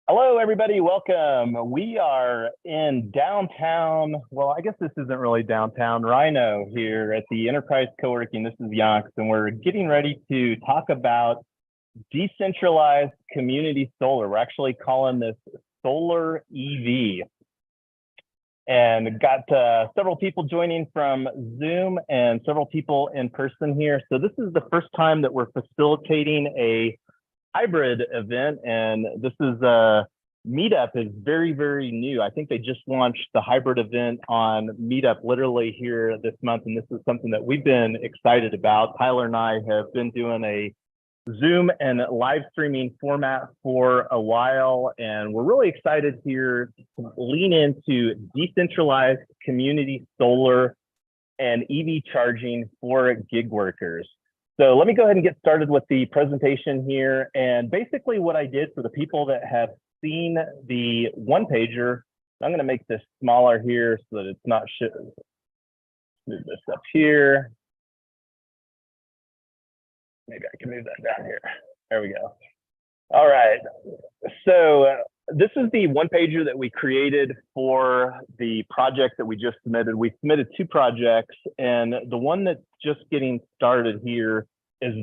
Hello, everybody. Welcome. We are in downtown. Well, I guess this isn't really downtown Rhino here at the Enterprise Co-working. This is Yonks, and we're getting ready to talk about decentralized community solar. We're actually calling this solar EV. And got several people joining from Zoom and several people in person here. So this is the first time that we're facilitating a hybrid event, and this is Meetup is very, very new. I think they just launched the hybrid event on Meetup literally here this month, and this is something that we've been excited about. Tyler and I have been doing a Zoom and live streaming format for a while, and we're really excited here to lean into decentralized community solar and EV charging for gig workers. So let me go ahead and get started with the presentation here. And basically what I did for the people that have seen the one pager, I'm going to make this smaller here so that it's not move this up here. Maybe I can move that down here. There we go. All right. So this is the one pager that we created for the project that we just submitted. We submitted 2 projects, and the one that's just getting started here is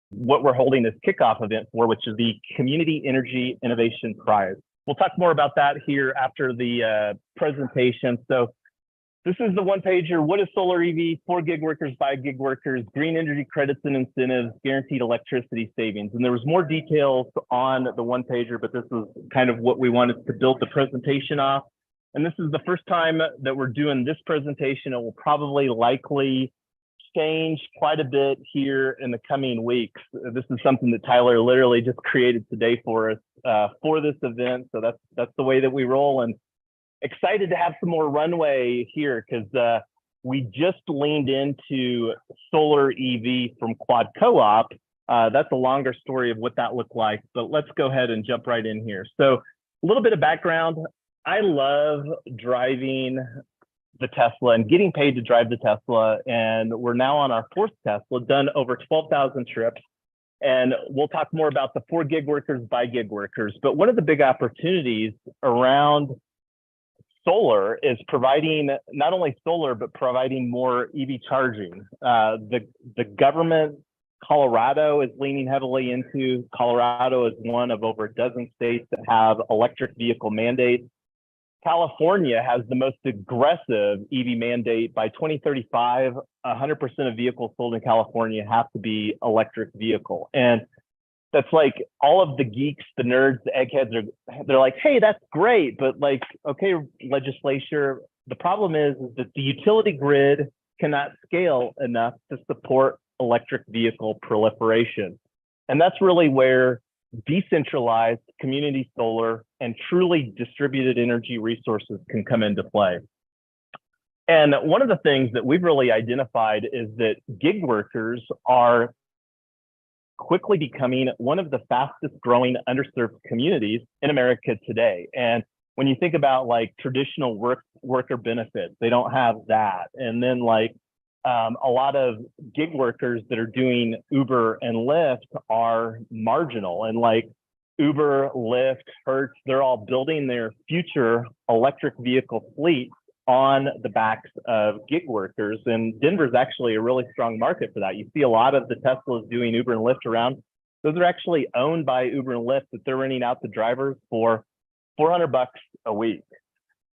what we're holding this kickoff event for, which is the Community Energy Innovation Prize. We'll talk more about that here after the presentation. So this is the one pager. What is solar EV for gig workers, by gig workers, green energy credits and incentives, guaranteed electricity savings. And there was more details on the one pager, but this is kind of what we wanted to build the presentation off. And this is the first time that we're doing this presentation. It will probably likely change quite a bit here in the coming weeks. This is something that Tyler literally just created today for us for this event. So that's the way that we roll, and excited to have some more runway here because we just leaned into solar EV from Quad Co-op. That's a longer story of what that looked like, but let's go ahead and jump right in here. So a little bit of background. I love driving the Tesla and getting paid to drive the Tesla. And we're now on our 4th Tesla, done over 12,000 trips. And we'll talk more about the for gig workers, by gig workers. But one of the big opportunities around solar is providing not only solar, but providing more EV charging. The government, Colorado is leaning heavily into. Colorado is one of over a dozen states that have electric vehicle mandates. California has the most aggressive EV mandate. By 2035, 100% of vehicles sold in California have to be electric vehicle. And that's like all of the geeks, the nerds, the eggheads they're like, hey, that's great. But like, okay, legislature, the problem is that the utility grid cannot scale enough to support electric vehicle proliferation. And that's really where decentralized community solar and truly distributed energy resources can come into play. And one of the things that we've really identified is that gig workers are quickly becoming one of the fastest growing underserved communities in America today. And when you think about like traditional worker benefits, they don't have that. And then like a lot of gig workers that are doing Uber and Lyft are marginal, and like Uber, Lyft, Hertz, they're all building their future electric vehicle fleet on the backs of gig workers. And Denver is actually a really strong market for that. You see a lot of the Teslas doing Uber and Lyft around. Those are actually owned by Uber and Lyft that they're renting out to drivers for $400 a week.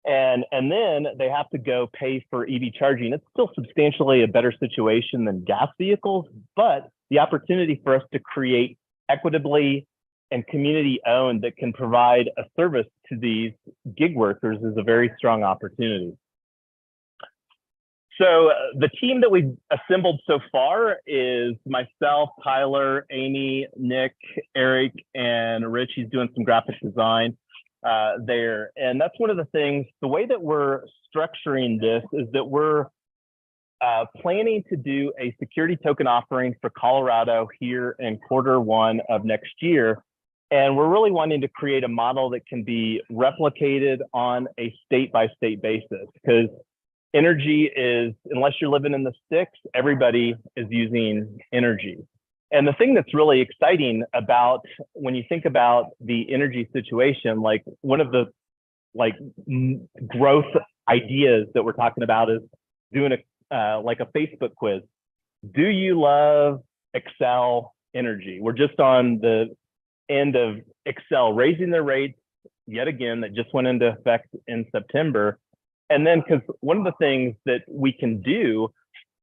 And then they have to go pay for EV charging. It's still substantially a better situation than gas vehicles, but the opportunity for us to create equitably and community owned that can provide a service to these gig workers is a very strong opportunity. So the team that we've assembled so far is myself, Tyler, Amy, Nick, Eric, and Rich. He's doing some graphic design there. And that's one of the things, the way that we're structuring this is that we're planning to do a security token offering for Colorado here in Q1 of next year. And we're really wanting to create a model that can be replicated on a state-by-state basis, because energy is, unless you're living in the sticks, everybody is using energy. And the thing that's really exciting about when you think about the energy situation, like one of the growth ideas that we're talking about is doing like a Facebook quiz. Do you love Excel energy? We're just on the end of Excel raising their rates yet again. That just went into effect in September. And then, because one of the things that we can do,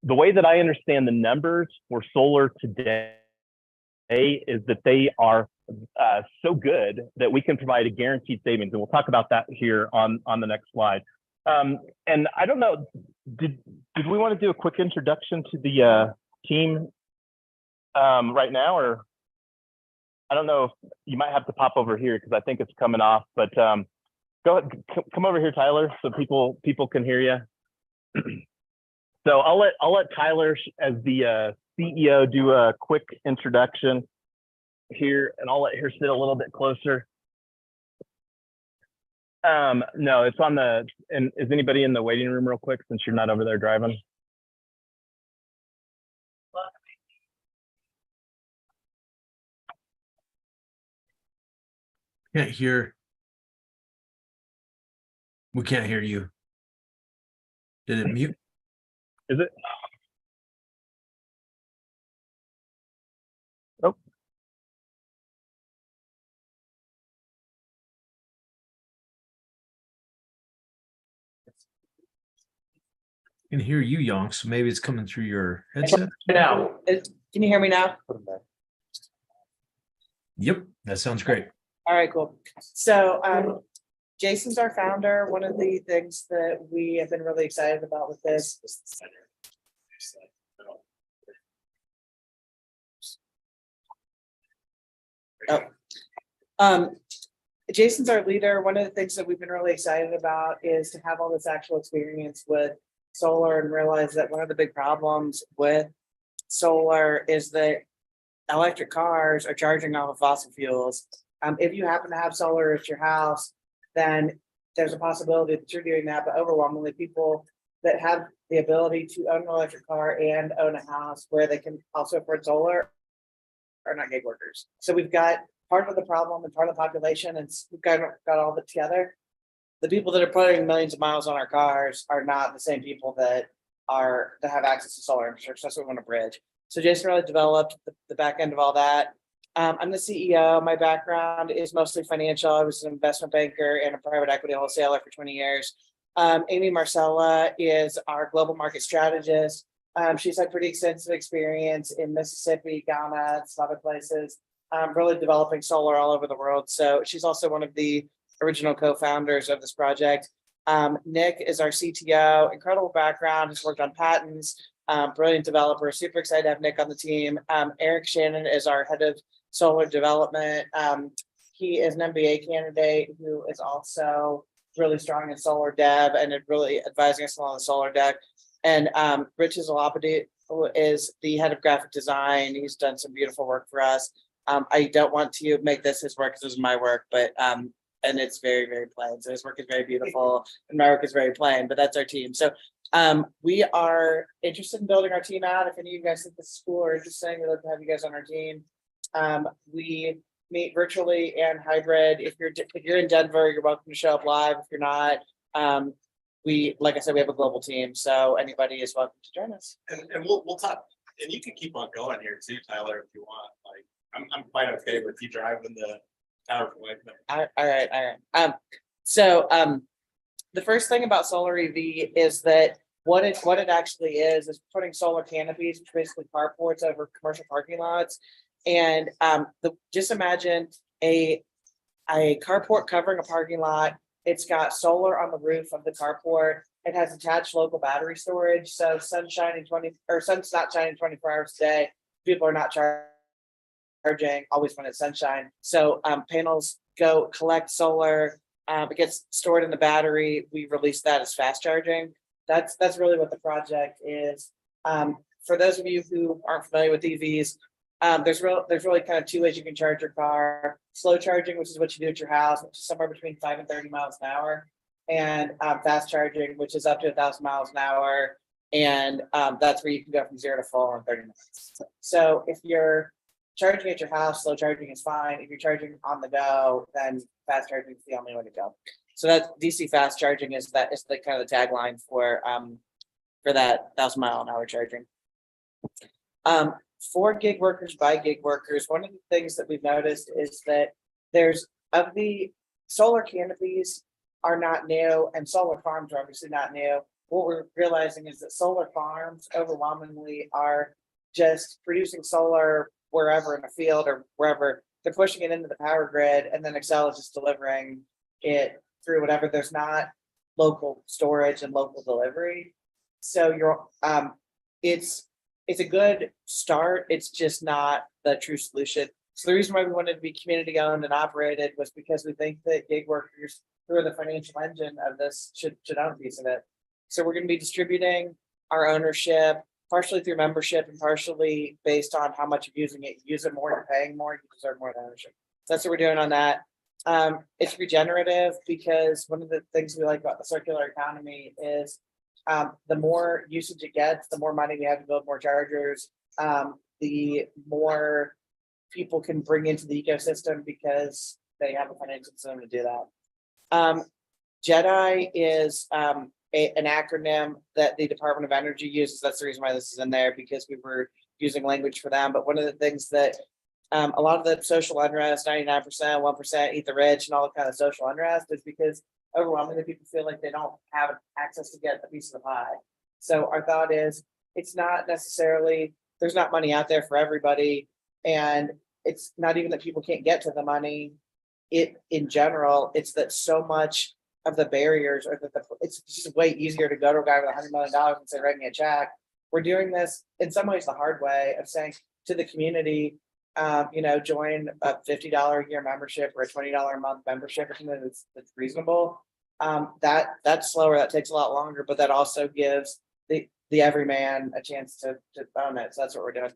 the way that I understand the numbers for solar today is that they are so good that we can provide a guaranteed savings. And we'll talk about that here on the next slide. And I don't know, did we want to do a quick introduction to the team right now, or I don't know if you might have to pop over here because I think it's coming off, but go ahead, come over here, Tyler, so people can hear you. So I'll let Tyler, as the CEO, do a quick introduction here, and I'll let her sit a little bit closer. No, it's on the. And is anybody in the waiting room real quick, since you're not over there driving? Can't hear. We can't hear you. Did it mute? Is it? Oh. I can hear you, Yonk, so maybe it's coming through your headset. Now, can you hear me now? Yep, that sounds great. All right, cool. So Jason's our founder. One of the things that we have been really excited about with this Jason's our leader. One of the things that we've been really excited about is to have all this actual experience with solar and realize that one of the big problems with solar is that electric cars are charging off of fossil fuels. If you happen to have solar at your house, then there's a possibility that you're doing that, but overwhelmingly people that have the ability to own an electric car and own a house where they can also afford solar are not gig workers. So we've got part of the problem and part of the population, and we've got all of it together. The people that are putting millions of miles on our cars are not the same people that have access to solar infrastructure. That's what we want to bridge. So Jason really developed the back end of all that. I'm the CEO. My background is mostly financial. I was an investment banker and a private equity wholesaler for 20 years. Amy Marcella is our global market strategist. She's had pretty extensive experience in Mississippi, Ghana, some other places, really developing solar all over the world. So she's also one of the original co-founders of this project. Nick is our CTO, incredible background, has worked on patents, brilliant developer, super excited to have Nick on the team. Eric Shannon is our head of solar development. He is an MBA candidate who is also really strong in solar dev and really advising us along the solar deck. And Rich Zalapadi is the head of graphic design. He's done some beautiful work for us. I don't want to make this his work because this is my work, but and it's very, very plain. So his work is very beautiful and my work is very plain, but that's our team. So we are interested in building our team out. If any of you guys think this is cool or interesting, we'd love to have you guys on our team. We meet virtually and hybrid. If you're in Denver, you're welcome to show up live. If you're not, like I said, we have a global team, so anybody is welcome to join us. And we'll talk, and you can keep on going here too, Tyler, if you want. Like I'm quite okay with you driving the PowerPoint. All right. So the first thing about solar EV is that what it actually is putting solar canopies, which are basically carports over commercial parking lots. And just imagine a carport covering a parking lot. It's got solar on the roof of the carport. It has attached local battery storage. So sun's not shining 24 hours a day. People are not charging always when it's sunshine. So panels go collect solar. It gets stored in the battery. We release that as fast charging. That's really what the project is. For those of you who aren't familiar with EVs, there's really kind of two ways you can charge your car. Slow charging, which is what you do at your house, which is somewhere between 5 and 30 miles an hour, and fast charging, which is up to 1,000 miles an hour, and that's where you can go from 0 to full in 30 minutes. So if you're charging at your house, slow charging is fine. If you're charging on the go, then fast charging is the only way to go. So that DC fast charging is the kind of the tagline for that 1,000-mile-an-hour charging. For gig workers by gig workers, one of the things that we've noticed is that there's of the solar canopies are not new and solar farms are obviously not new. What we're realizing is that solar farms overwhelmingly are just producing solar wherever in a field or wherever. They're pushing it into the power grid, and then Excel is just delivering it through whatever. There's not local storage and local delivery. So it's a good start. It's just not the true solution. So the reason why we wanted to be community owned and operated was because we think that gig workers, who are the financial engine of this, should own a piece of it. So we're going to be distributing our ownership partially through membership and partially based on how much you're using it. You use it more, you're paying more, you deserve more ownership. So that's what we're doing on that. It's regenerative because one of the things we like about the circular economy is the more usage it gets, the more money we have to build more chargers, the more people can bring into the ecosystem because they have a financial incentive to do that. JEDI is an acronym that the Department of Energy uses. That's the reason why this is in there, because we were using language for them. But one of the things that a lot of the social unrest, 99%, 1%, eat the rich, and all the kind of social unrest is because overwhelmingly people feel like they don't have access to get a piece of the pie. So our thought is it's not necessarily, there's not money out there for everybody. And it's not even that people can't get to the money. In general, it's that so much of the barriers are that it's just way easier to go to a guy with $100 million and say, write me a check. We're doing this in some ways the hard way of saying to the community, join a $50 a year membership or a $20 a month membership or something that's reasonable. That's slower, that takes a lot longer, but that also gives the everyman a chance to own it. So that's what we're doing.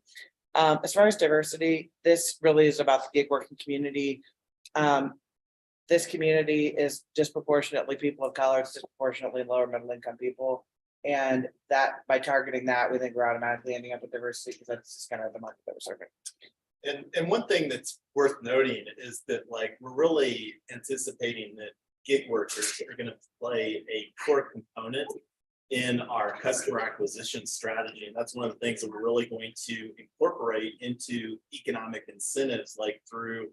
As far as diversity, this really is about the gig working community. This community is disproportionately people of color, it's disproportionately lower middle income people. And that by targeting that, we think we're automatically ending up with diversity because that's just kind of the market that we're serving. And one thing that's worth noting is that we're really anticipating that gig workers are going to play a core component in our customer acquisition strategy. And that's one of the things that we're really going to incorporate into economic incentives, through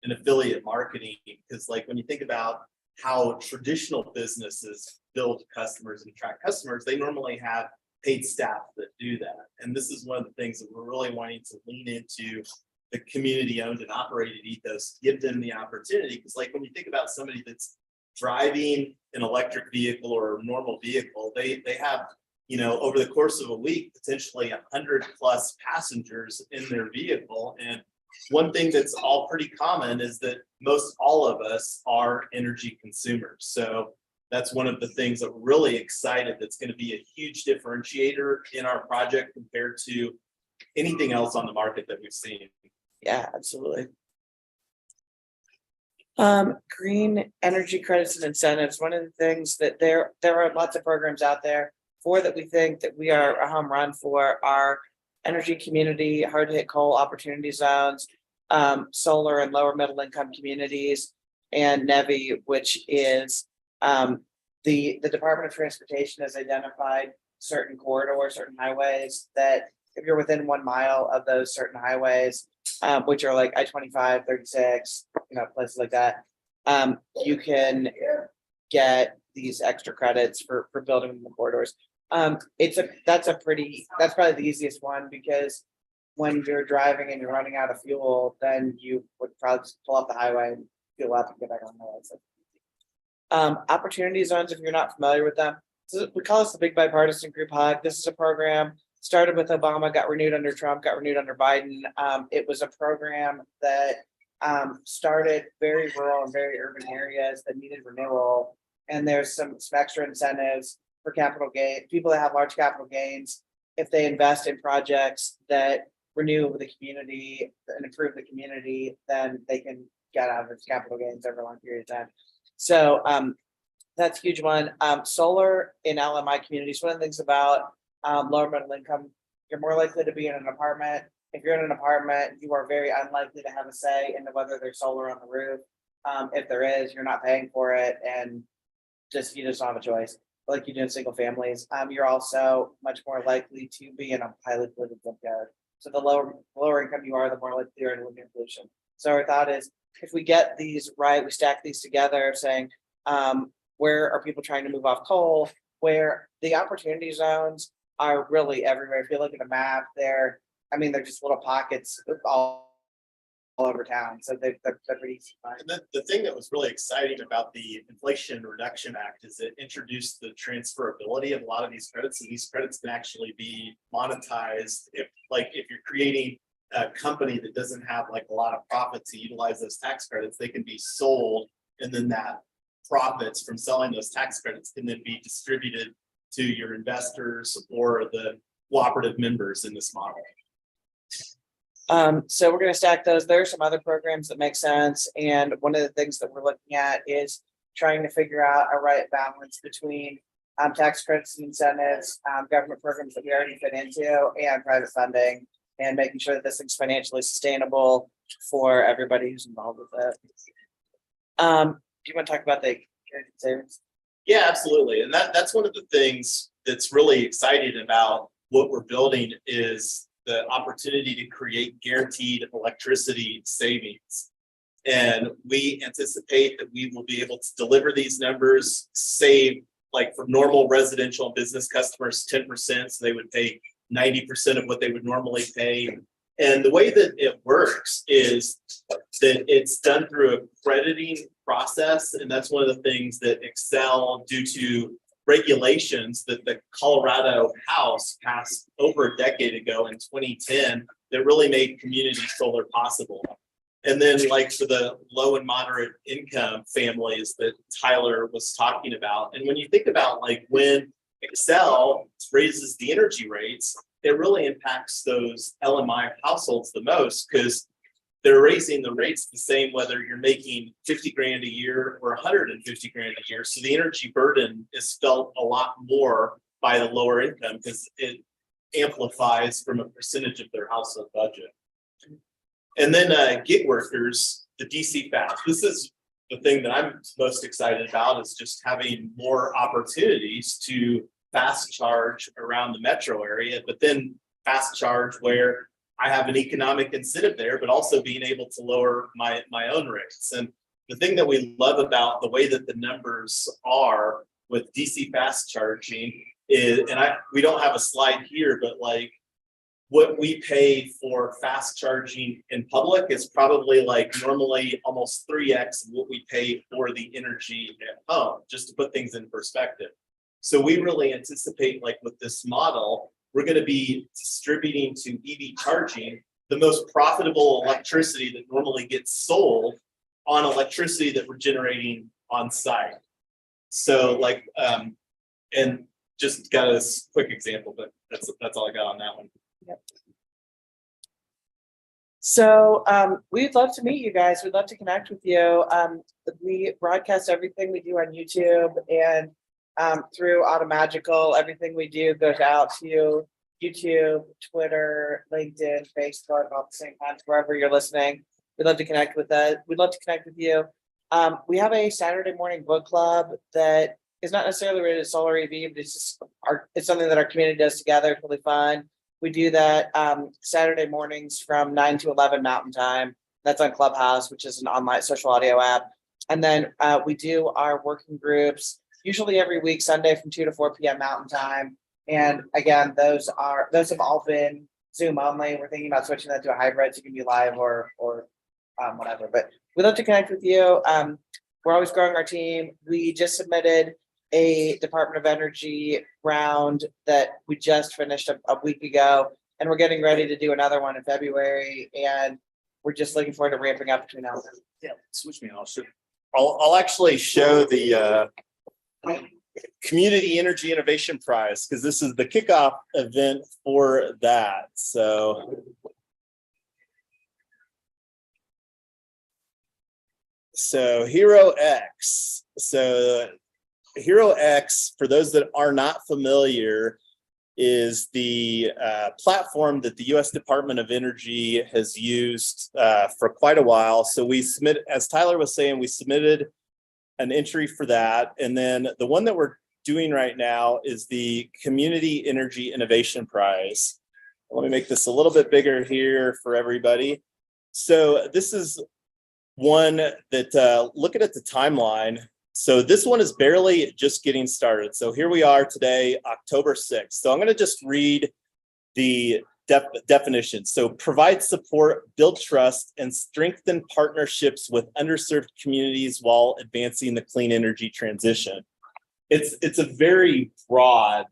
an affiliate marketing. Because when you think about how traditional businesses build customers and attract customers, they normally have paid staff that do that. And this is one of the things that we're really wanting to lean into the community owned and operated ethos, give them the opportunity. Because when you think about somebody that's driving an electric vehicle or a normal vehicle, they have, over the course of a week, potentially 100+ passengers in their vehicle. And one thing that's all pretty common is that most all of us are energy consumers. So that's one of the things that we're really excited that's going to be a huge differentiator in our project compared to anything else on the market that we've seen. Yeah, absolutely. Green energy credits and incentives. One of the things that there are lots of programs out there for that we think that we are a home run for are energy community, hard to hit coal opportunity zones, solar and lower middle income communities, and NEVI, which is the Department of Transportation has identified certain corridors, certain highways that if you're within 1 mile of those certain highways, which are like I-25, 36, places like that, you can get these extra credits for building the corridors. That's probably the easiest one, because when you're driving and you're running out of fuel, then you would probably just pull up the highway and fuel up and get back on the highway. So, opportunity zones, if you're not familiar with them, so we call this the Big Bipartisan Group Hug. This is a program started with Obama, got renewed under Trump, got renewed under Biden. It was a program that started very rural and very urban areas that needed renewal. And there's some extra incentives for capital gain, people that have large capital gains. If they invest in projects that renew the community and improve the community, then they can get out of its capital gains over a long period of time. So that's a huge one. Solar in LMI communities. One of the things about lower middle income, you're more likely to be in an apartment if you're in an apartment, you are very unlikely to have a say into whether there's solar on the roof. If there is, you're not paying for it, and you just don't have a choice, like you do in single families. You're also much more likely to be in a highly polluted zip code. So the lower income you are, the more likely you're to live in pollution. So our thought is, if we get these right, we stack these together, saying, where are people trying to move off coal? Where the opportunity zones are really everywhere. If you look at a map, they're just little pockets all over town. So they're pretty easy to find. And the thing that was really exciting about the Inflation Reduction Act is it introduced the transferability of a lot of these credits. And these credits can actually be monetized if you're creating a company that doesn't have like a lot of profit to utilize those tax credits, they can be sold, and then that profits from selling those tax credits can then be distributed to your investors or the cooperative members in this model. So we're going to stack those. There are some other programs that make sense. And one of the things that we're looking at is trying to figure out a right balance between tax credits and incentives, government programs that we already fit into, and private funding, and making sure that this thing's financially sustainable for everybody who's involved with it. Do you want to talk about the savings? Yeah, absolutely. And that's one of the things that's really exciting about what we're building is the opportunity to create guaranteed electricity savings. And we anticipate that we will be able to deliver these numbers, save like for normal residential and business customers, 10%. So they would pay 90% of what they would normally pay. And the way that it works is that it's done through a crediting process. And that's one of the things that Excel, due to regulations that the Colorado House passed over a decade ago in 2010, that really made community solar possible. And then like for the low and moderate income families that Tyler was talking about. And when you think about like when Excel raises the energy rates, it really impacts those LMI households the most, because they're raising the rates the same whether you're making 50 grand a year or 150 grand a year. So the energy burden is felt a lot more by the lower income because it amplifies from a percentage of their household budget. And then gig workers, the DC fast. This is the thing that I'm most excited about, is just having more opportunities to fast charge around the metro area, but then fast charge where I have an economic incentive there, but also being able to lower my own rates. And the thing that we love about the way that the numbers are with DC fast charging is, and we don't have a slide here, but like what we pay for fast charging in public is probably like normally almost 3x of what we pay for the energy at home, just to put things in perspective. So we really anticipate, like with this model, we're going to be distributing to EV charging the most profitable electricity that normally gets sold on electricity that we're generating on site. So like, and just got a quick example, but that's all I got on that one. Yep. So we'd love to meet you guys. We'd love to connect with you. We broadcast everything we do on YouTube, and through Automagical, everything we do goes out to YouTube, Twitter, LinkedIn, Facebook, all at the same time, wherever you're listening. We'd love to connect with that. We'd love to connect with you. We have a Saturday morning book club that is not necessarily related to solar EV, but it's just it's something that our community does together. It's really fun. We do that Saturday mornings from 9 to 11 Mountain Time. That's on Clubhouse, which is an online social audio app. And then we do our working groups usually every week, Sunday from 2 to 4 p.m. Mountain Time. And again, those have all been Zoom only. We're thinking about switching that to a hybrid, so you can be live or whatever. But we'd love to connect with you. We're always growing our team. We just submitted a Department of Energy round that we just finished a week ago, and we're getting ready to do another one in February. And we're just looking forward to ramping up between now and then. Yeah, switch me. I'll actually show the Community Energy Innovation Prize, because this is the kickoff event for that. So Hero X. So Hero X, for those that are not familiar, is the platform that the U.S. Department of Energy has used for quite a while. So we submit, as Tyler was saying, we submitted an entry for that. And then the one that we're doing right now is the Community Energy Innovation Prize. Let me make this a little bit bigger here for everybody. So this is one that, looking at the timeline, so this one is barely just getting started. So here we are today, October 6th. So I'm going to just read the definition. So provide support, build trust, and strengthen partnerships with underserved communities while advancing the clean energy transition. It's a very broad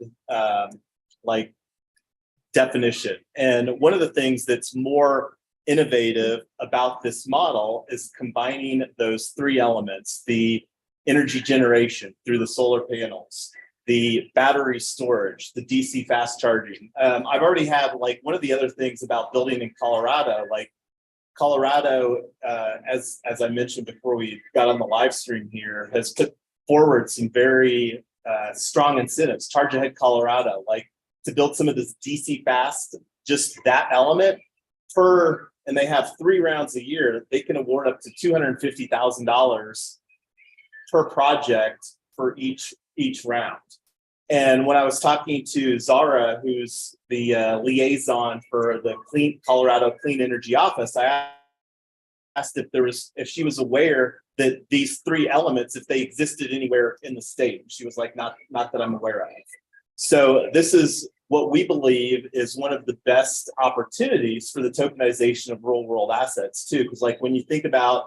like definition. And one of the things that's more innovative about this model is combining those three elements: the energy generation through the solar panels, the battery storage, the DC fast charging. I've already had, like, one of the other things about building in Colorado, like Colorado, as I mentioned before we got on the live stream here, has put forward some very strong incentives. Charge Ahead Colorado, like, to build some of this DC fast, just that element per, and they have 3 rounds a year, they can award up to $250,000 per project for each round. And when I was talking to Zara, who's the liaison for the Colorado Clean Energy Office, I asked if she was aware that these 3 elements, if they existed anywhere in the state. She was like, not that I'm aware of. So this is what we believe is one of the best opportunities for the tokenization of real world assets too. Because, like, when you think about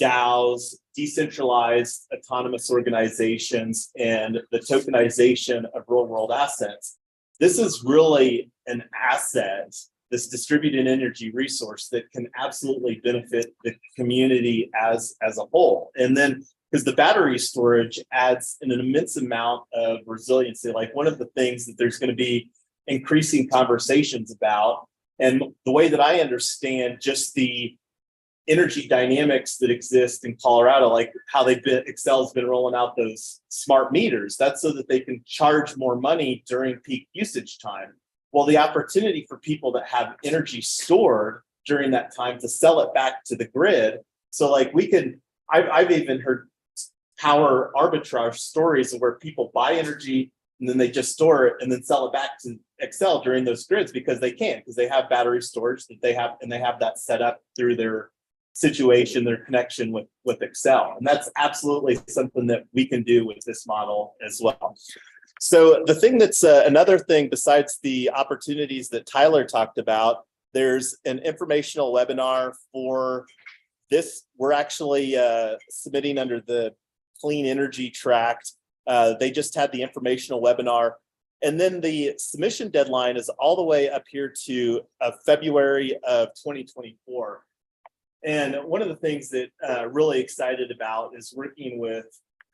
DAOs, decentralized autonomous organizations, and the tokenization of real world assets, this is really an asset, this distributed energy resource that can absolutely benefit the community as a whole. And then, because the battery storage adds an immense amount of resiliency, like one of the things that there's going to be increasing conversations about, and the way that I understand just the energy dynamics that exist in Colorado, like how Xcel's been rolling out those smart meters, that's so that they can charge more money during peak usage time. Well, the opportunity for people that have energy stored during that time to sell it back to the grid. So, like, I've even heard power arbitrage stories of where people buy energy and then they just store it and then sell it back to Xcel during those grids because they can, because they have battery storage that they have, and they have that set up through their situation, their connection with Xcel. And that's absolutely something that we can do with this model as well. So the thing that's another thing besides the opportunities that Tyler talked about, there's an informational webinar for this. We're actually submitting under the Clean Energy Tract. They just had the informational webinar. And then the submission deadline is all the way up here to February of 2024. And one of the things that really excited about is working with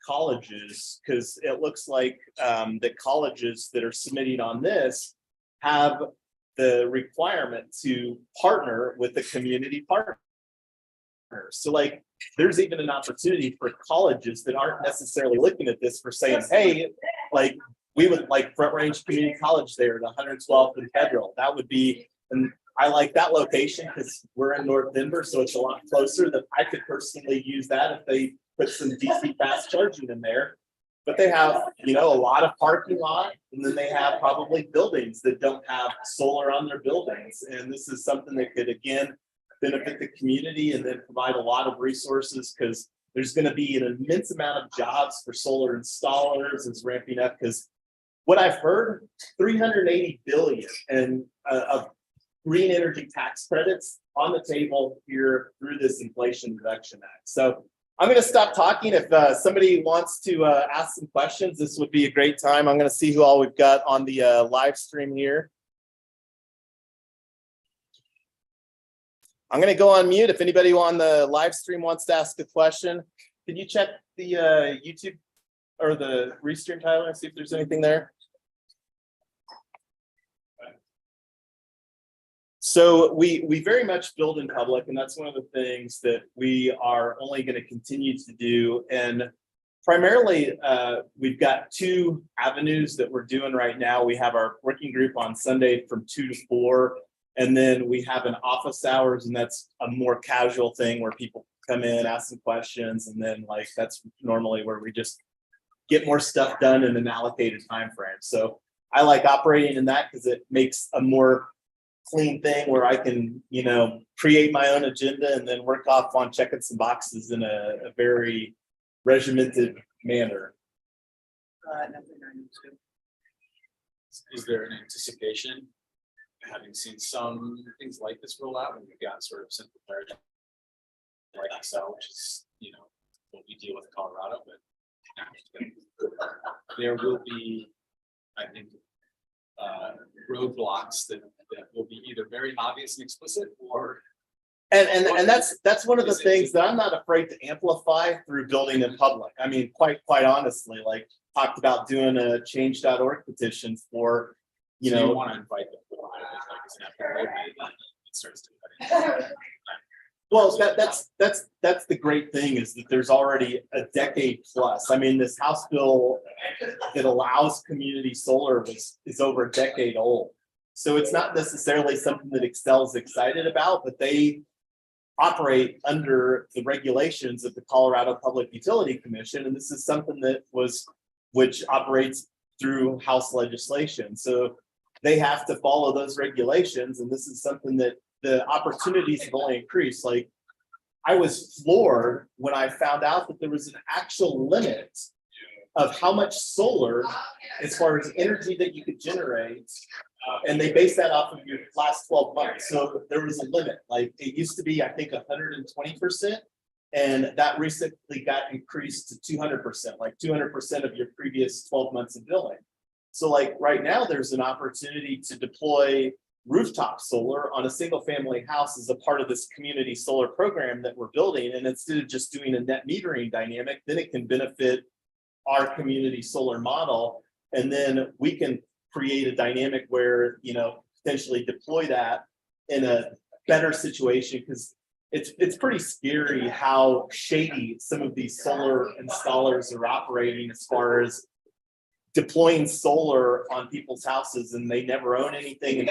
colleges, because it looks like that colleges that are submitting on this have the requirement to partner with the community partners. So, like, there's even an opportunity for colleges that aren't necessarily looking at this for saying, hey, like, we would like Front Range Community College there at 112th and Federal. That would be, and I like that location because we're in North Denver, so it's a lot closer. That I could personally use that if they put some DC fast charging in there. But they have, a lot of parking lot, and then they have probably buildings that don't have solar on their buildings. And this is something that could, again, benefit the community and then provide a lot of resources, because there's going to be an immense amount of jobs for solar installers is ramping up. Because what I've heard, 380 billion of green energy tax credits on the table here through this Inflation Reduction Act. So I'm going to stop talking. If somebody wants to ask some questions, this would be a great time. I'm going to see who all we've got on the live stream here. I'm going to go on mute. If anybody on the live stream wants to ask a question, can you check the YouTube or the restream, Tyler, and see if there's anything there? So we very much build in public, and that's one of the things that we are only going to continue to do. And primarily, we've got two avenues that we're doing right now. We have our working group on Sunday from 2 to 4. And then we have an office hours, and that's a more casual thing where people come in, ask some questions, and then like that's normally where we just get more stuff done in an allocated time frame. So I like operating in that because it makes a more clean thing where I can, you know, create my own agenda and then work off on checking some boxes in a very regimented manner. Is there an anticipation, having seen some things like this roll out, when we've got sort of simple paradigm like Excel, which is, you know, what we deal with in Colorado, but there will be, I think, roadblocks that will be either very obvious and explicit, or And that's one of the things that I'm not afraid to amplify through building in public. I mean, quite honestly, like talked about doing a change.org petition for, you so know, want to invite them. It starts to. well, that's the great thing is that there's already a decade plus. I mean, this House bill that allows community solar is over a decade old. So it's not necessarily something that Excel's excited about, but they operate under the regulations of the Colorado Public Utility Commission. And this is something which operates through House legislation. So they have to follow those regulations. And this is something that the opportunities have only increased. Like I was floored when I found out that there was an actual limit of how much solar, as far as energy that you could generate. And they base that off of your last 12 months. So there was a limit. Like it used to be, I think, 120%. And that recently got increased to 200%, like 200% of your previous 12 months of billing. So like right now, there's an opportunity to deploy rooftop solar on a single family house as a part of this community solar program that we're building. And instead of just doing a net metering dynamic, then it can benefit our community solar model. And then we can create a dynamic where, you know, potentially deploy that in a better situation, because it's pretty scary how shady some of these solar installers are operating as far as deploying solar on people's houses, and they never own anything, and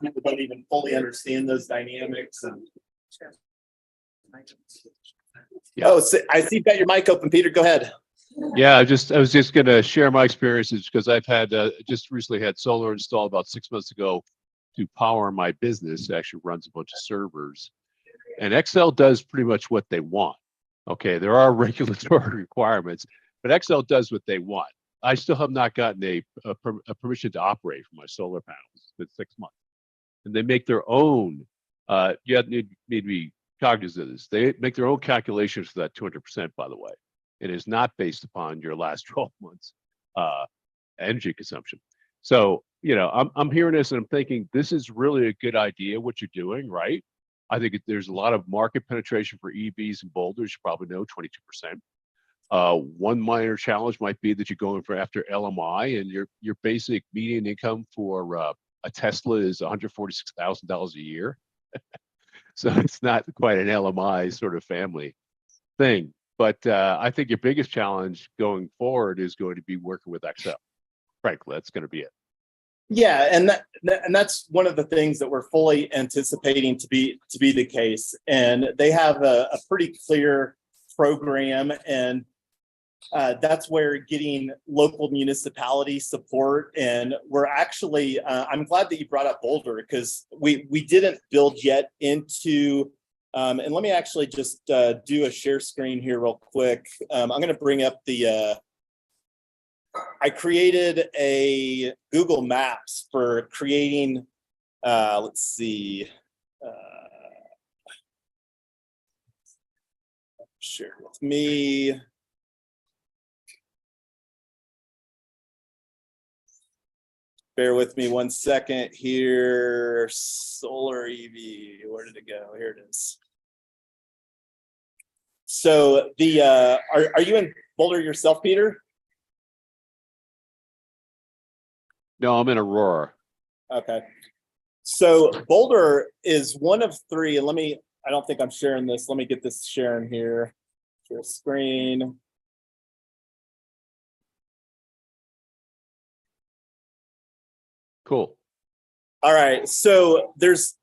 people don't even fully understand those dynamics. And oh, so I see you've got your mic open, Peter. Go ahead. Yeah, I was just going to share my experiences because I've had just recently had solar installed about 6 months ago to power my business. It actually runs a bunch of servers, and Excel does pretty much what they want. Okay, there are regulatory requirements, but Excel does what they want. I still have not gotten a permission to operate for my solar panels. It's been 6 months, and they make their own. You need to be cognizant of this. They make their own calculations for that 200%, by the way. It is not based upon your last 12 months energy consumption. So, you know, I'm hearing this and I'm thinking this is really a good idea what you're doing, right? I think there's a lot of market penetration for EVs and Boulders. You probably know 22%. One minor challenge might be that you're going for after LMI, and your basic median income for a Tesla is $146,000 a year. So it's not quite an LMI sort of family thing. But I think your biggest challenge going forward is going to be working with Excel. Frankly, that's going to be it. Yeah, and that's one of the things that we're fully anticipating to be the case. And they have a pretty clear program, and that's where getting local municipality support. And we're actually, I'm glad that you brought up Boulder, because we didn't build yet into. And let me actually just do a share screen here real quick. I'm going to bring up the, I created a Google Maps for creating, let's see, share with me. Bear with me 1 second here. Solar EV, where did it go? Here it is. So the are you in Boulder yourself, Peter? No, I'm in Aurora. Okay. So Boulder is one of three, and I don't think I'm sharing this. Let me get this sharing here. Share screen. Cool. All right, so there's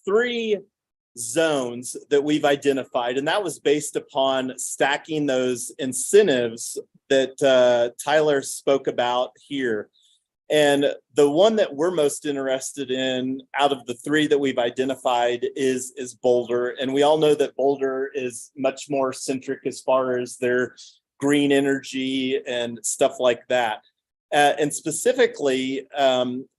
3 zones that we've identified, and that was based upon stacking those incentives that Tyler spoke about here. And the one that we're most interested in out of the 3 that we've identified is Boulder. And we all know that Boulder is much more centric as far as their green energy and stuff like that. And specifically,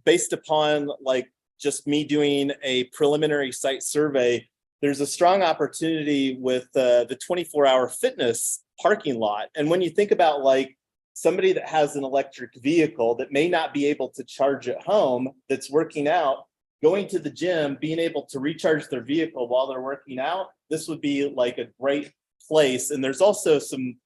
based upon like just me doing a preliminary site survey, there's a strong opportunity with the 24-hour fitness parking lot. And when you think about like somebody that has an electric vehicle that may not be able to charge at home, that's working out, going to the gym, being able to recharge their vehicle while they're working out, this would be like a great place. And there's also some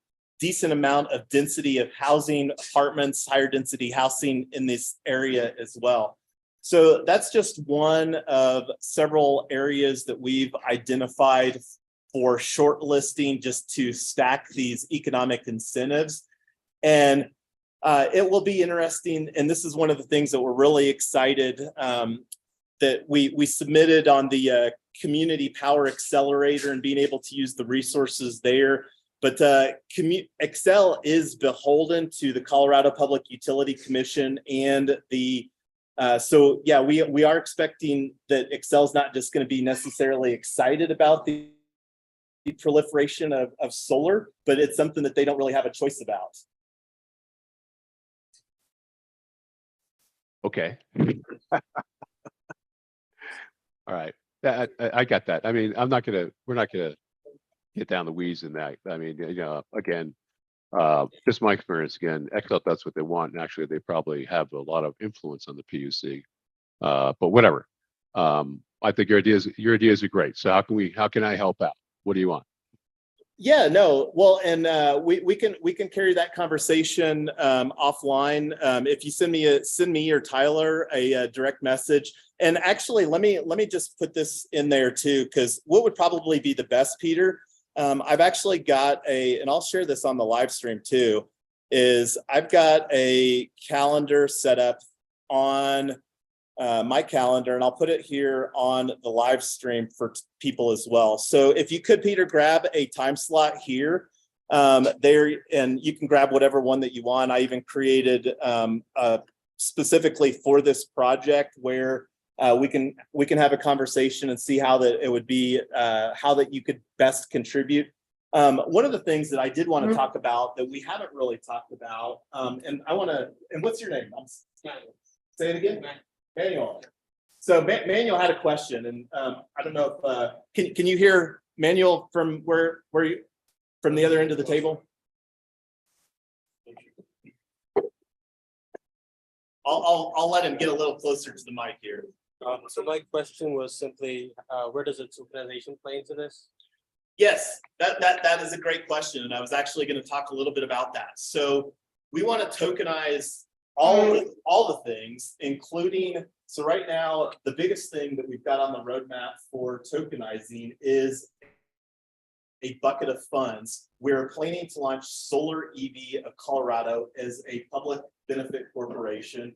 decent amount of density of housing, apartments, higher density housing in this area as well. So that's just one of several areas that we've identified for shortlisting just to stack these economic incentives. And it will be interesting. And this is one of the things that we're really excited that we submitted on the Community Power Accelerator and being able to use the resources there. But Excel is beholden to the Colorado Public Utility Commission and the so yeah, we are expecting that Excel's not just going to be necessarily excited about the proliferation of solar, but it's something that they don't really have a choice about. Okay. All right. I got that. I mean, we're not gonna get down the weeds in that. I mean, you know, again, just my experience again, Excel, that's what they want. And actually they probably have a lot of influence on the PUC. But whatever. I think your ideas are great. So how can I help out? What do you want? Yeah, no, well, and we can carry that conversation offline. If you send me or Tyler a direct message. And actually, let me just put this in there too, because what would probably be the best, Peter? I've actually got and I'll share this on the live stream too, is I've got a calendar set up on my calendar, and I'll put it here on the live stream for people as well. So if you could, Peter, grab a time slot here there, and you can grab whatever one that you want. I even created specifically for this project where we can have a conversation and see how that it would be, how that you could best contribute. One of the things that I did want to talk about that we haven't really talked about, and what's your name? Say it again. Manuel. So Manuel had a question, and I don't know if can you hear Manuel from where you from the other end of the table? I'll let him get a little closer to the mic here. So my question was simply, where does the tokenization play into this? Yes, that is a great question, and I was actually going to talk a little bit about that. So we want to tokenize all the things, including, so right now the biggest thing that we've got on the roadmap for tokenizing is a bucket of funds. We're planning to launch Solar EV of Colorado as a public benefit corporation.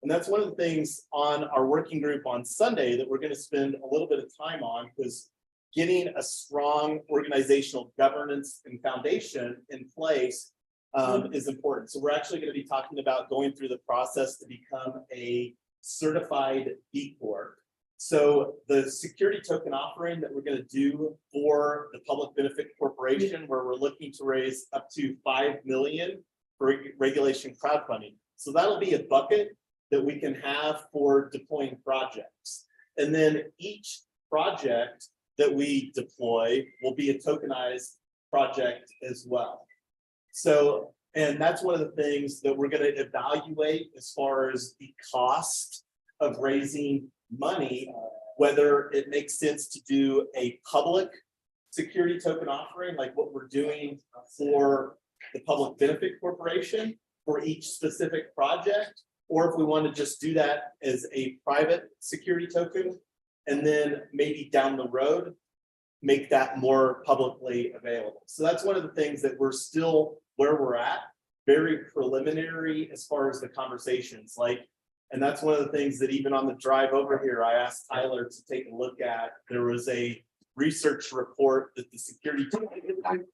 And that's one of the things on our working group on Sunday that we're going to spend a little bit of time on, because getting a strong organizational governance and foundation in place is important. So we're actually going to be talking about going through the process to become a certified B Corp. So the security token offering that we're going to do for the public benefit corporation, where we're looking to raise up to $5 million for regulation crowdfunding. So that'll be a bucket that we can have for deploying projects. And then each project that we deploy will be a tokenized project as well. So, and that's one of the things that we're going to evaluate as far as the cost of raising money, whether it makes sense to do a public security token offering like what we're doing for the public benefit corporation for each specific project, or if we want to just do that as a private security token, and then maybe down the road, make that more publicly available. So that's one of the things that we're still where we're at, very preliminary as far as the conversations. Like And that's one of the things that even on the drive over here, I asked Tyler to take a look at. There was a research report that the security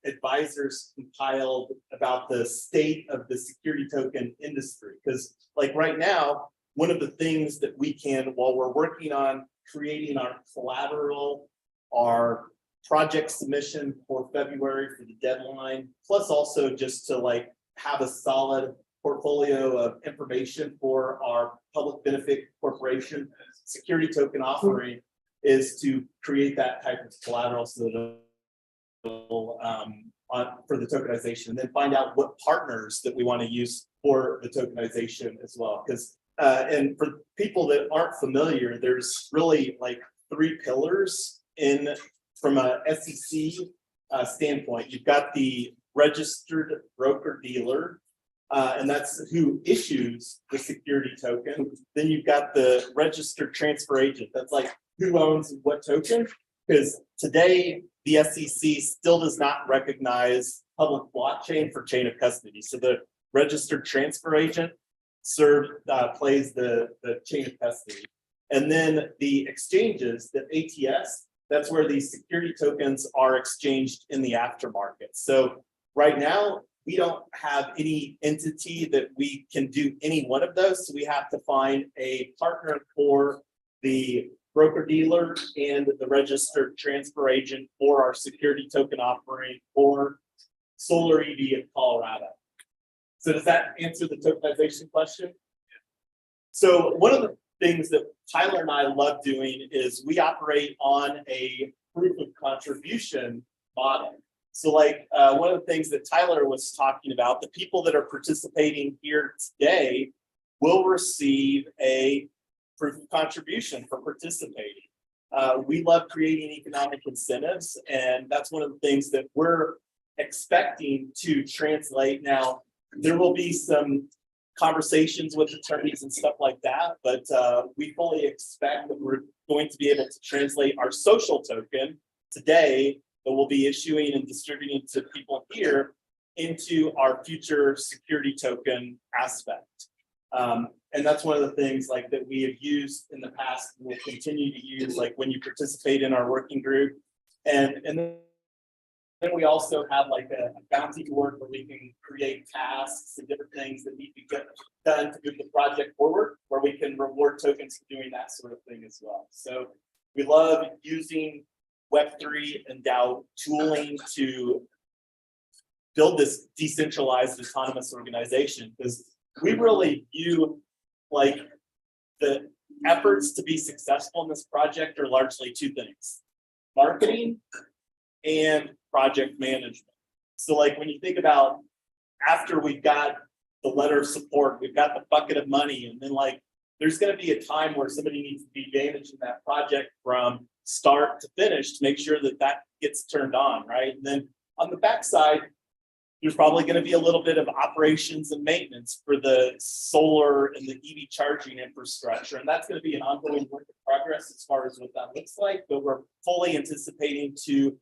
advisors compiled about the state of the security token industry. Because like right now, one of the things that we can, while we're working on creating our collateral, our project submission for February for the deadline, plus also just to like have a solid portfolio of information for our public benefit corporation security token offering, is to create that type of collateral so that it'll, for the tokenization, and then find out what partners that we want to use for the tokenization as well. Because and for people that aren't familiar, there's really like 3 pillars from a SEC standpoint. You've got the registered broker dealer, and that's who issues the security token. Then you've got the registered transfer agent. That's like who owns what token. Because today the SEC still does not recognize public blockchain for chain of custody. So the registered transfer agent plays the chain of custody. And then the exchanges, the ATS, that's where these security tokens are exchanged in the aftermarket. So right now, we don't have any entity that we can do any one of those. So we have to find a partner for the broker dealer and the registered transfer agent for our security token offering for solar EV of Colorado. So does that answer the tokenization question? So one of the things that Tyler and I love doing is we operate on a proof of contribution model. So like one of the things that Tyler was talking about, the people that are participating here today will receive a proof of contribution for participating. We love creating economic incentives, and that's one of the things that we're expecting to translate. Now, there will be some conversations with attorneys and stuff like that, but we fully expect that we're going to be able to translate our social token today that we'll be issuing and distributing to people here into our future security token aspect. And that's one of the things like that we have used in the past and will continue to use, like when you participate in our working group. And then we also have like a bounty board where we can create tasks and different things that need to get done to move the project forward, where we can reward tokens for doing that sort of thing as well. So we love using Web3 and DAO tooling to build this decentralized autonomous organization, because we really view like the efforts to be successful in this project are largely 2 things: marketing and project management. So like when you think about after we've got the letter of support, we've got the bucket of money, and then like there's going to be a time where somebody needs to be managing that project from start to finish to make sure that that gets turned on, right? And then on the backside, there's probably going to be a little bit of operations and maintenance for the solar and the EV charging infrastructure. And that's going to be an ongoing work in progress as far as what that looks like. But we're fully anticipating to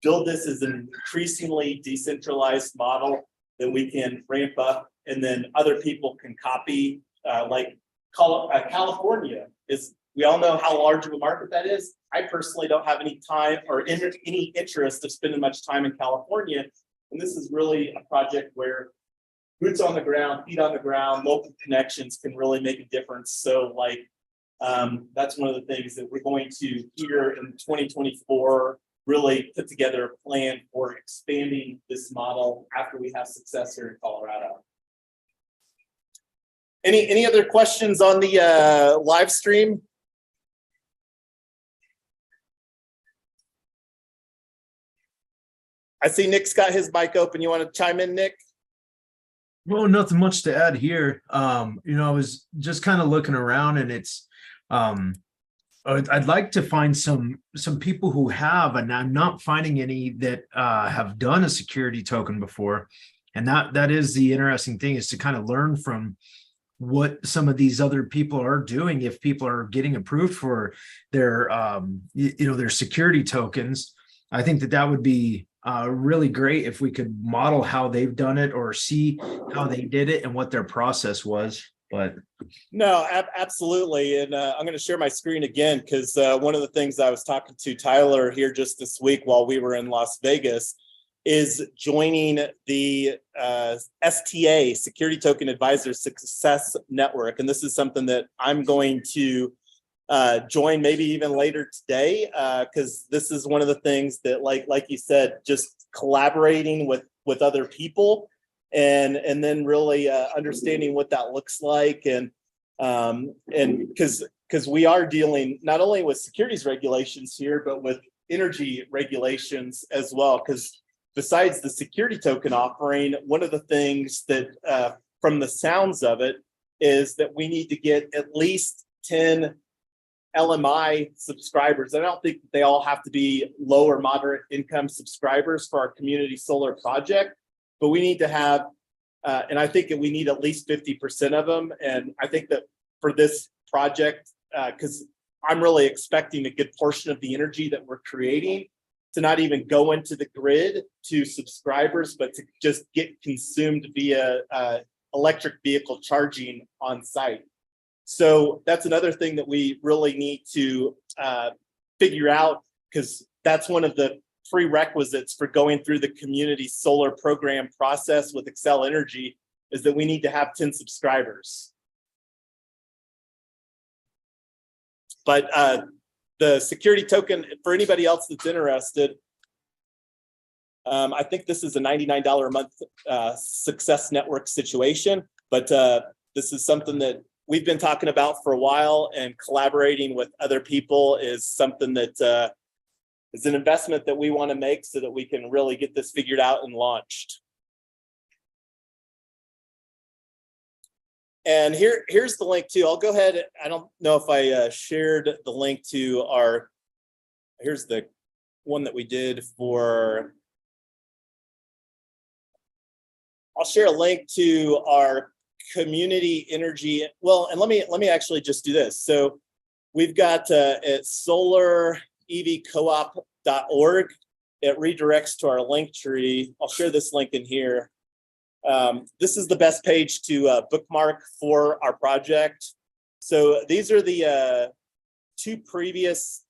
build this as an increasingly decentralized model that we can ramp up, and then other people can copy. Like California is, we all know how large of a market that is. I personally don't have any time or any interest of spending much time in California. And this is really a project where boots on the ground, feet on the ground, local connections can really make a difference. So like, that's one of the things that we're going to here in 2024, really put together a plan for expanding this model after we have success here in Colorado. Any other questions on the live stream? I see Nick's got his mic open. You want to chime in, Nick? Well, nothing much to add here. I was just kind of looking around, and it's I'd like to find some people who have, and I'm not finding any that have done a security token before. And that is the interesting thing, is to kind of learn from what some of these other people are doing. If people are getting approved for their their security tokens, I think that would be really great if we could model how they've done it, or see how they did it and what their process was. but No, absolutely. And I'm going to share my screen again because one of the things I was talking to Tyler here just this week while we were in Las Vegas is joining the STA, Security Token Advisor Success Network. And this is something that I'm going to join maybe even later today because this is one of the things that, like you said, just collaborating with other people and then really understanding what that looks like and because we are dealing not only with securities regulations here, but with energy regulations as well. Because besides the security token offering, one of the things that from the sounds of it is that we need to get at least 10 LMI subscribers. I don't think they all have to be low or moderate income subscribers for our community solar project, but we need to have, and I think that we need at least 50% of them. And I think that for this project, because I'm really expecting a good portion of the energy that we're creating to not even go into the grid to subscribers, but to just get consumed via electric vehicle charging on site. So that's another thing that we really need to figure out, because that's one of the prerequisites for going through the community solar program process with Xcel Energy, is that we need to have 10 subscribers. But the security token, for anybody else that's interested, I think this is a $99 a month success network situation, but this is something that we've been talking about for a while, and collaborating with other people is something that is an investment that we want to make so that we can really get this figured out and launched. And here's the link too. I'll go ahead. I don't know if I shared the link to our, here's the one that we did for, I'll share a link to our community energy. Well, and let me actually just do this. So we've got at solarevcoop.org. It redirects to our link tree. I'll share this link in here. This is the best page to bookmark for our project. So these are the 2 previous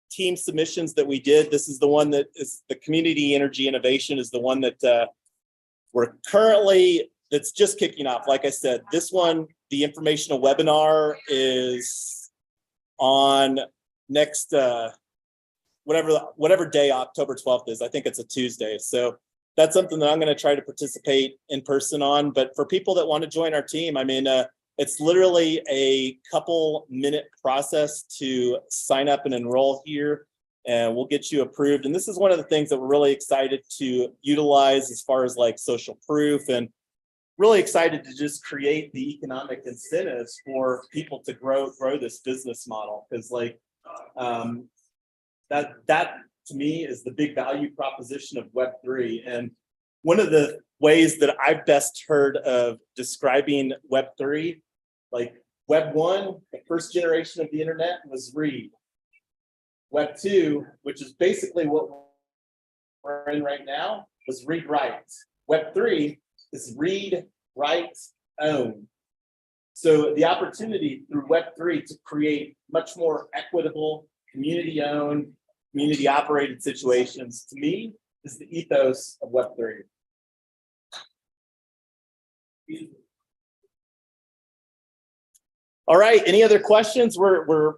team submissions that we did. This is the one that is the community energy innovation, is the one that we're currently, that's just kicking off. Like I said, this one, the informational webinar is on next, whatever day October 12th is. I think it's a Tuesday. So that's something that I'm going to try to participate in person on. But for people that want to join our team, I mean, it's literally a couple minute process to sign up and enroll here, and we'll get you approved. And this is one of the things that we're really excited to utilize as far as like social proof, and really excited to just create the economic incentives for people to grow this business model. Because like that to me is the big value proposition of Web3. And one of the ways that I've best heard of describing Web3, like Web 1, the first generation of the internet, was read. Web 2, which is basically what we're in right now, was read write. Web 3 is read, write, own. So the opportunity through Web3 to create much more equitable, community-owned, community-operated situations, to me, is the ethos of Web3. All right, any other questions? We're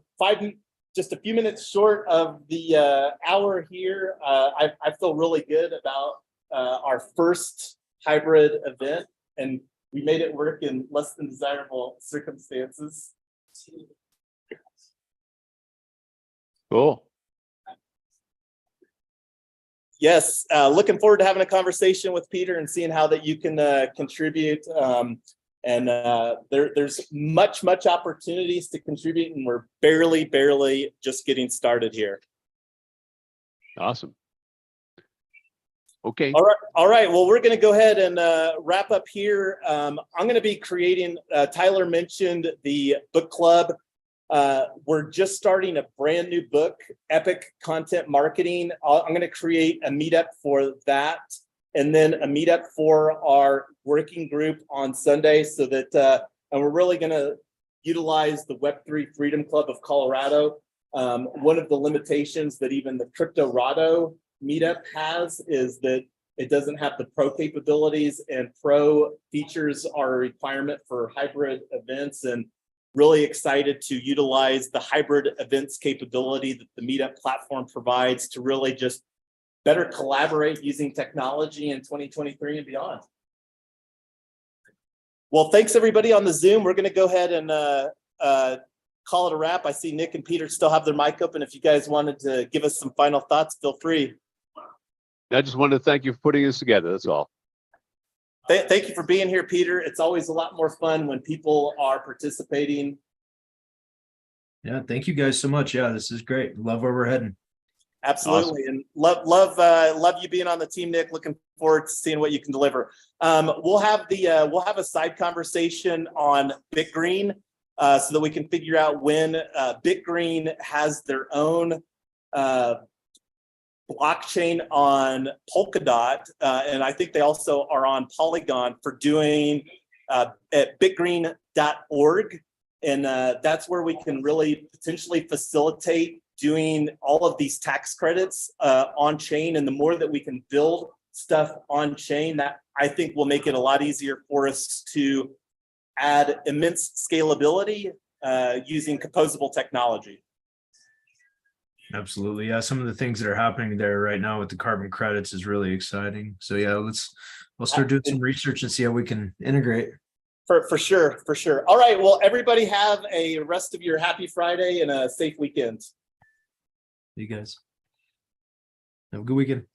just a few minutes short of the hour here. I feel really good about our first hybrid event, and we made it work in less than desirable circumstances. Cool. Yes, looking forward to having a conversation with Peter and seeing how that you can contribute. And there's much opportunities to contribute, and we're barely just getting started here. Awesome. Okay. All right. Well, we're going to go ahead and wrap up here. I'm going to be creating, Tyler mentioned the book club. We're just starting a brand new book, Epic Content Marketing. I'm going to create a meetup for that, and then a meetup for our working group on Sunday, so that and we're really going to utilize the Web3 Freedom Club of Colorado. One of the limitations that even the Cryptorado meetup has is that it doesn't have the pro capabilities, and pro features are a requirement for hybrid events, and really excited to utilize the hybrid events capability that the meetup platform provides to really just better collaborate using technology in 2023 and beyond. Well, thanks everybody on the Zoom. We're going to go ahead and call it a wrap. I see Nick and Peter still have their mic open. If you guys wanted to give us some final thoughts, feel free. I just wanted to thank you for putting this together. That's all. Thank you for being here, Peter. It's always a lot more fun when people are participating. Yeah, thank you guys so much. Yeah, this is great. Love where we're heading. Absolutely. Awesome. And love you being on the team, Nick. Looking forward to seeing what you can deliver. We'll have a side conversation on BitGreen so that we can figure out when BitGreen has their own blockchain on Polkadot, and I think they also are on Polygon for doing at bitgreen.org, and that's where we can really potentially facilitate doing all of these tax credits on chain. And the more that we can build stuff on chain, that I think will make it a lot easier for us to add immense scalability using composable technology. Absolutely. Yeah, some of the things that are happening there right now with the carbon credits is really exciting. So yeah, we'll start doing some research and see how we can integrate. For sure. All right. Well, everybody have a rest of your happy Friday and a safe weekend. You guys have a good weekend.